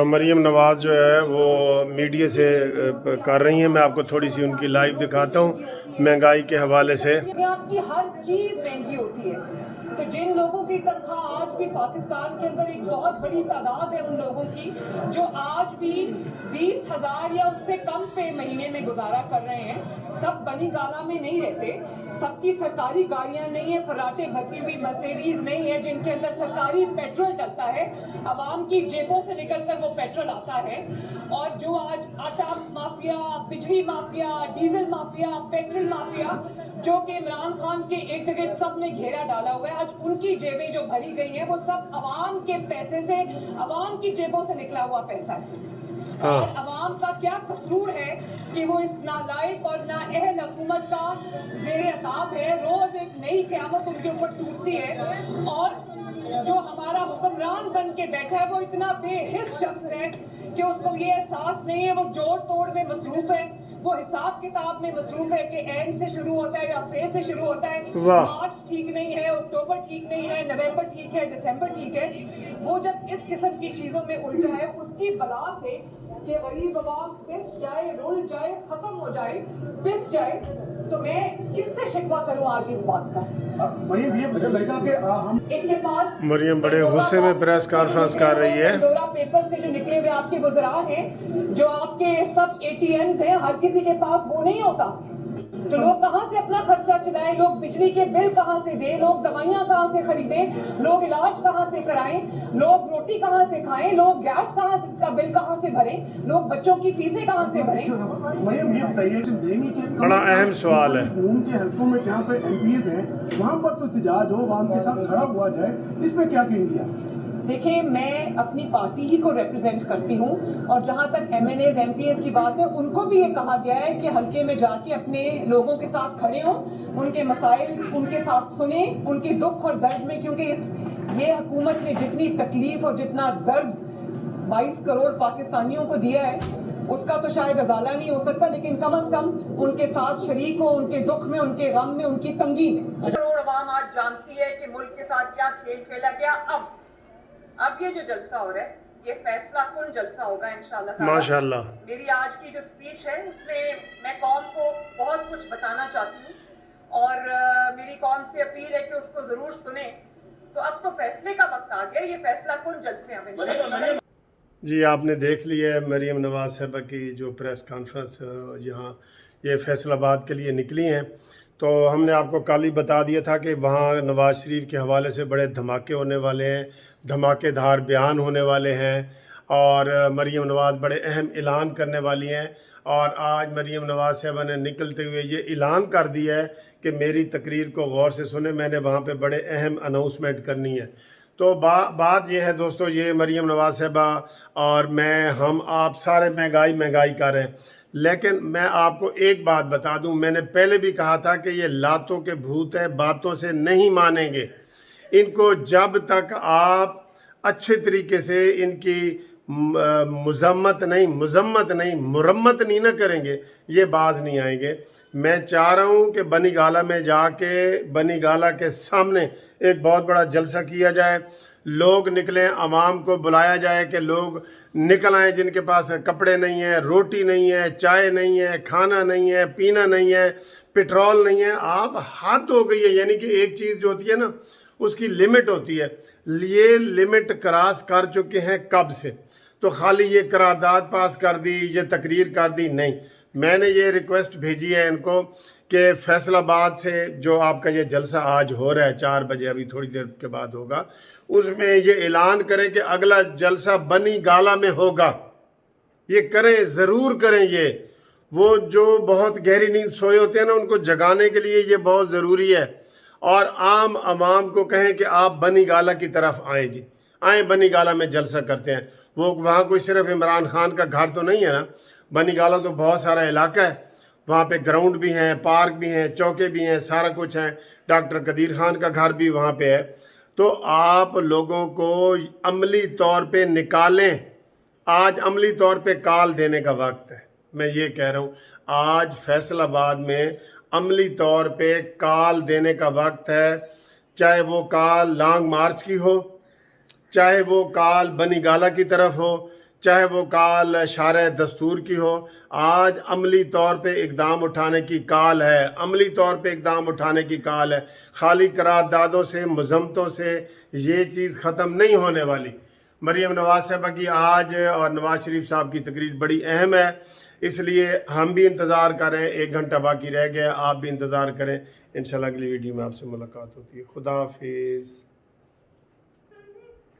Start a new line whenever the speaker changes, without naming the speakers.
मरीम नवाज़ जो है वो मीडिया से कर रही हैं। मैं आपको थोड़ी सी उनकी लाइव दिखाता हूँ महंगाई के हवाले से।
आपकी हर चीज महंगी होती है, तो जिन लोगों की तनख्वाह आज भी पाकिस्तान के अंदर एक बहुत बड़ी तादाद है उन लोगों की जो आज भी 20,000 या उससे कम पे महीने में गुजारा कर रहे हैं, सब बनी गाला में नहीं रहते, सबकी सरकारी गाड़ियां नहीं है, फराटे भरती हुई मर्सिडीज नहीं है जिनके अंदर सरकारी पेट्रोल डलता है, आवाम की जेबों से निकलकर वो पेट्रोल आता है। और जो आज आटा माफिया, बिजली mafia, diesel mafia, petrol mafia जो कि इमरान खान के इर्द गिर्द सब ने घेरा डाला हुआ है, आज उनकी जेबें जो भरी गई हैं वो सब अवाम के पैसे से, अवाम की जेबों से निकला हुआ पैसा है। और अवाम का क्या कसूर है कि वो इस नालायक और नाअहल हुकूमत का ज़ेर अताब है। रोज एक नई क़यामत उनके ऊपर टूटती है और जो हमारा हुक्मरान बन के बैठा है वो इतना बेहिस शख्स है कि उसको ये एहसास नहीं है, वो जोड़ तोड़ में मसरूफ है, वो हिसाब किताब में मसरूफ है कि एंड से शुरू होता है या फे से शुरू होता है। मार्च ठीक नहीं है, अक्टूबर ठीक नहीं है, नवंबर ठीक है, दिसंबर ठीक है। वो जब इस किस्म की चीजों में उलझा है उसकी बला से कि गरीब अवाम पिस जाए, रुल जाए, खत्म हो जाए, पिस जाए, तो मैं किससे शिकवा करूं आज इस बात का।
मरियम ये मुझे लगा कि हम
इनके पास
मरियम बड़े गुस्से में प्रेस कॉन्फ्रेंस कर रही है।
डोरा पेपर से जो निकले हुए आपके वज़रा हैं, जो आपके सब एटीएम्स हैं, हर किसी के पास वो नहीं होता, तो लोग कहाँ से अपना खर्चा चलाएं, लोग बिजली के बिल कहाँ से दें, लोग दवाइयाँ कहाँ से खरीदें, लोग इलाज कहाँ से कराएं, लोग रोटी कहाँ से खाएं, लोग गैस का बिल कहाँ से भरें, लोग बच्चों की फीसें कहाँ से भरें।
मरियम ये बताइए देंगे कि
बड़ा अहम सवाल है।
उनके हलकों में जहाँ पे एमपीज हैं वहाँ पर तो एहतजाज हो, आवाम के साथ खड़ा हुआ जाए, इस पे क्या कहेंगे आप?
देखिए, मैं अपनी पार्टी ही को रिप्रेजेंट करती हूँ और जहाँ तक एमएनएज एमपीएस की बात है, उनको भी ये कहा गया है कि हल्के में जाके अपने लोगों के साथ खड़े हों, उनके मसाइल उनके साथ सुने, उनके दुख और दर्द में, क्योंकि ये हुकूमत ने जितनी तकलीफ और जितना दर्द 22 करोड़ पाकिस्तानियों को दिया है उसका तो शायद अजाला नहीं हो सकता, लेकिन कम से कम उनके साथ शरीक हो, उनके दुख में, उनके गम में, उनकी तंगी में। करोड़ अवाम आज जानती है कि मुल्क के साथ क्या खेल खेला गया। अब ये जो जलसा हो रहा है ये फैसला कुन जलसा होगा इंशाल्लाह ताला।
माशाल्लाह।
मेरी आज की जो स्पीच है उसमें मैं कौम को बहुत कुछ बताना चाहती हूँ और मेरी कौम से अपील है कि उसको जरूर सुने। तो अब तो फैसले का वक्त आ गया, ये फैसला कुन जलसे हम इंशाल्लाह।
जी आपने देख लिया है मरीम नवाज़ साहबा की जो प्रेस कॉन्फ्रेंस यहाँ ये फैसलाबाद के लिए निकली हैं। तो हमने आपको कल ही बता दिया था कि वहाँ नवाज़ शरीफ के हवाले से बड़े धमाके होने वाले हैं, धमाकेदार बयान होने वाले हैं और मरीम नवाज़ बड़े अहम ऐलान करने वाली हैं। और आज मरीम नवाज़ साहबा ने निकलते हुए ये ऐलान कर दिया है कि मेरी तकरीर को गौर से सुने, मैंने वहाँ पे बड़े अहम अनाउंसमेंट करनी है। तो बात ये है दोस्तों, ये मरीम नवाज़ साहबा और मैं, हम आप सारे महंगाई कर रहे हैं, लेकिन मैं आपको एक बात बता दूं, मैंने पहले भी कहा था कि ये लातों के भूत हैं, बातों से नहीं मानेंगे इनको। जब तक आप अच्छे तरीके से इनकी मुरम्मत नहीं ना करेंगे ये बाज नहीं आएंगे। मैं चाह रहा हूँ कि बनी गाला में जाके बनी गाला के सामने एक बहुत बड़ा जलसा किया जाए, लोग निकलें, आवाम को बुलाया जाए कि लोग निकल आएँ जिनके पास कपड़े नहीं है, रोटी नहीं है, चाय नहीं है, खाना नहीं है, पीना नहीं है, पेट्रोल नहीं है। आप हद हो गई है, यानी कि एक चीज़ जो होती है ना उसकी लिमिट होती है, ये लिमिट क्रॉस कर चुके हैं कब से। तो खाली ये करारदाद पास कर दी, ये तकरीर कर दी, नहीं। मैंने ये रिक्वेस्ट भेजी है इनको कि फैसलाबाद से जो आपका ये जलसा आज हो रहा है 4 बजे, अभी थोड़ी देर के बाद होगा, उसमें ये ऐलान करें कि अगला जलसा बनी गाला में होगा। ये करें, ज़रूर करें। ये वो जो बहुत गहरी नींद सोए होते हैं ना, उनको जगाने के लिए ये बहुत ज़रूरी है। और आम आवाम को कहें कि आप बनी गाला की तरफ आएँ, जी आएँ, बनी गाला में जलसा करते हैं। वो वहाँ कोई सिर्फ इमरान खान का घर तो नहीं है ना, बनी गाला तो बहुत सारा इलाका है, वहाँ पे ग्राउंड भी हैं, पार्क भी हैं, चौके भी हैं, सारा कुछ है। डॉक्टर कदीर खान का घर भी वहाँ पे है। तो आप लोगों को अमली तौर पे निकालें, आज अमली तौर पे कॉल देने का वक्त है। मैं ये कह रहा हूँ, आज फैसलाबाद में अमली तौर पे कॉल देने का वक्त है, चाहे वो कॉल लॉन्ग मार्च की हो, چاہے وہ کال بنی گالہ کی طرف ہو، چاہے وہ کال شارع دستور کی ہو، آج عملی طور پہ اقدام اٹھانے کی کال ہے، عملی طور پہ اقدام اٹھانے کی کال ہے۔ خالی قراردادوں سے، مذمتوں سے یہ چیز ختم نہیں ہونے والی۔ مریم نواز صاحبہ کی آج اور نواز شریف صاحب کی تقریر بڑی اہم ہے، اس لیے ہم بھی انتظار کریں، 1 گھنٹہ باقی رہ گیا، آپ بھی انتظار کریں، انشاءاللہ اگلی ویڈیو میں آپ سے ملاقات ہوتی ہے۔ خدا حافظ۔